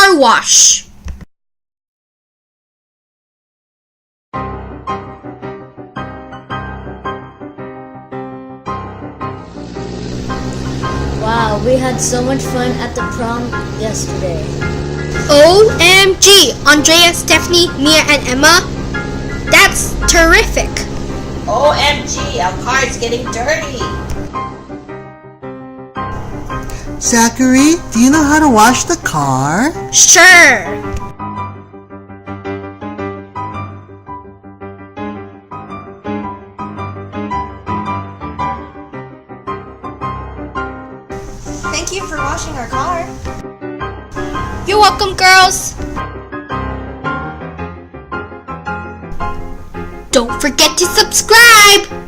car wash. Wow, we had so much fun at the prom yesterday. OMG, Andrea, Stephanie, Mia, and Emma. That's terrific. OMG, our car is getting dirty. Zachary, do you know how to wash the car? Sure. Thank you for washing our car. You're welcome, girls. Don't forget to subscribe.